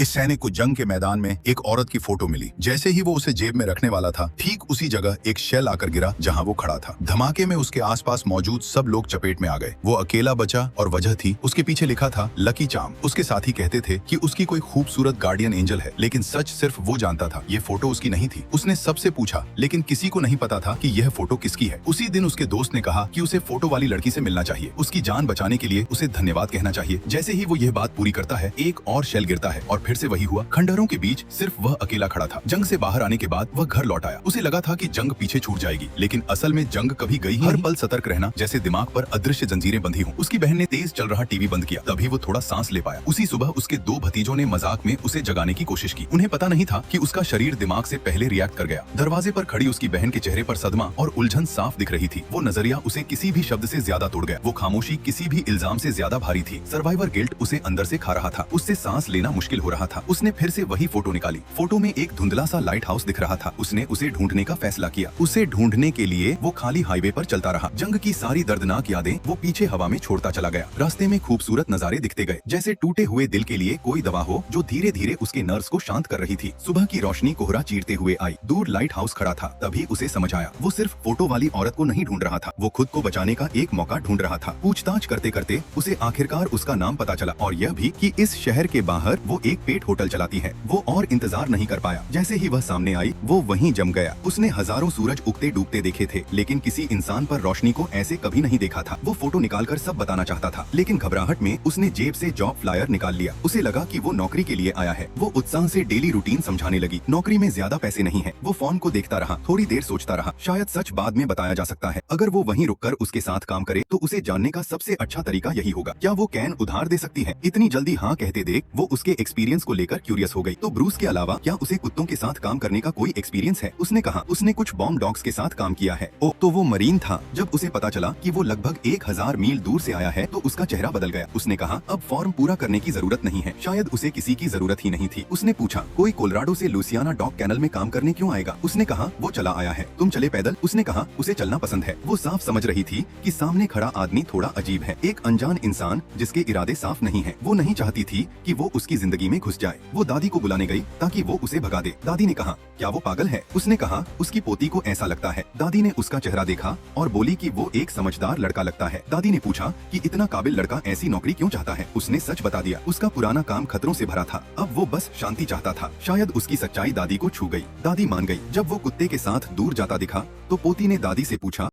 इस सैनिक को जंग के मैदान में एक औरत की फोटो मिली। जैसे ही वो उसे जेब में रखने वाला था, ठीक उसी जगह एक शेल आकर गिरा जहां वो खड़ा था। धमाके में उसके आसपास मौजूद सब लोग चपेट में आ गए। वो अकेला बचा और वजह थी उसके पीछे लिखा था लकी चार्म। उसके साथी कहते थे कि उसकी कोई खूबसूरत गार्डियन एंजल है, लेकिन सच सिर्फ वो जानता था, ये फोटो उसकी नहीं थी। उसने सबसे पूछा, लेकिन किसी को नहीं पता था कि यह फोटो किसकी है। उसी दिन उसके दोस्त ने कहा कि उसे फोटो वाली लड़की से मिलना चाहिए, उसकी जान बचाने के लिए उसे धन्यवाद कहना चाहिए। जैसे ही वो यह बात पूरी करता है, एक और शेल गिरता है और फिर से वही हुआ। खंडहरों के बीच सिर्फ वह अकेला खड़ा था। जंग से बाहर आने के बाद वह घर लौट आया। उसे लगा था कि जंग पीछे छूट जाएगी, लेकिन असल में जंग कभी गई ही। हर पल सतर्क रहना, जैसे दिमाग पर अदृश्य जंजीरें बंधी हों। उसकी बहन ने तेज चल रहा टीवी बंद किया, तभी वो थोड़ा सांस ले पाया। उसी सुबह उसके दो भतीजों ने मजाक में उसे जगाने की कोशिश की। उन्हें पता नहीं था कि उसका शरीर दिमाग से पहले रिएक्ट कर गया। दरवाजे पर खड़ी उसकी बहन के चेहरे पर सदमा और उलझन साफ दिख रही थी। वो नजरिया उसे किसी भी शब्द से ज्यादा तोड़ गया। वो खामोशी किसी भी इल्जाम से ज्यादा भारी थी। सर्वाइवर गिल्ट उसे अंदर से खा रहा था। उससे सांस लेना मुश्किल हो रहा था। उसने फिर से वही फोटो निकाली। फोटो में एक धुंधला सा लाइट हाउस दिख रहा था। उसने उसे ढूंढने का फैसला किया। उसे ढूंढने के लिए वो खाली हाईवे पर चलता रहा। जंग की सारी दर्दनाक यादें वो पीछे हवा में छोड़ता चला गया। रास्ते में खूबसूरत नजारे दिखते गए, जैसे टूटे हुए दिल के लिए कोई दवा हो जो धीरे धीरे उसके नर्व्स को शांत कर रही थी। सुबह की रोशनी कोहरा चीरते हुए आई। दूर लाइट हाउस खड़ा था। तभी उसे समझ आया, वो सिर्फ फोटो वाली औरत को नहीं ढूंढ रहा था, वो खुद को बचाने का एक मौका ढूंढ रहा था। पूछताछ करते करते उसे आखिरकार उसका नाम पता चला, और यह भी कि इस शहर के बाहर वो एक पेट होटल चलाती है। वो और इंतजार नहीं कर पाया। जैसे ही वह सामने आई, वो वहीं जम गया। उसने हजारों सूरज उगते डूबते देखे थे, लेकिन किसी इंसान पर रोशनी को ऐसे कभी नहीं देखा था। वो फोटो निकालकर सब बताना चाहता था, लेकिन घबराहट में उसने जेब से जॉब फ्लायर निकाल लिया। उसे लगा कि वो नौकरी के लिए आया है। वो उत्साह से डेली रूटीन समझाने लगी। नौकरी में ज्यादा पैसे नहीं है। वो फोन को देखता रहा, थोड़ी देर सोचता रहा। शायद सच बाद में बताया जा सकता है। अगर वो वहीं रुककर उसके साथ काम करे तो उसे जानने का सबसे अच्छा तरीका यही होगा। क्या वो कैन उधार दे सकती है? इतनी जल्दी हाँ कहते देख वो उसके एक्सपीरियंस को लेकर क्यूरियस हो गई। तो ब्रूस के अलावा क्या उसे कुत्तों के साथ काम करने का कोई एक्सपीरियंस है? उसने कहा उसने कुछ बॉम्ब डॉग्स के साथ काम किया है। ओ, तो वो मरीन था। जब उसे पता चला कि वो लगभग 1000 मील दूर से आया है, तो उसका चेहरा बदल गया। उसने कहा अब फॉर्म पूरा करने की जरूरत नहीं है। शायद उसे किसी की जरूरत ही नहीं थी। उसने पूछा कोई कोलोराडो से लुसियाना डॉग कैनल में काम करने क्यों आएगा? उसने कहा वो चला आया है। तुम चले पैदल? उसने कहा उसे चलना पसंद है। वो साफ समझ रही थी कि सामने खड़ा आदमी थोड़ा अजीब है, एक अनजान इंसान जिसके इरादे साफ नहीं है। वो नहीं चाहती थी कि वो उसकी जिंदगी में घुस जाए। वो दादी को बुलाने गई ताकि वो उसे भगा दे। दादी ने कहा क्या वो पागल है? उसने कहा उसकी पोती को ऐसा लगता है। दादी ने उसका चेहरा देखा और बोली कि वो एक समझदार लड़का लगता है। दादी ने पूछा कि इतना काबिल लड़का ऐसी नौकरी क्यों चाहता है? उसने सच बता दिया। उसका पुराना काम खतरों से भरा था, अब वो बस शांति चाहता था। शायद उसकी सच्चाई दादी को छू गई। दादी मान गई। जब वो कुत्ते के साथ दूर जाता दिखा तो पोती ने दादी से पूछा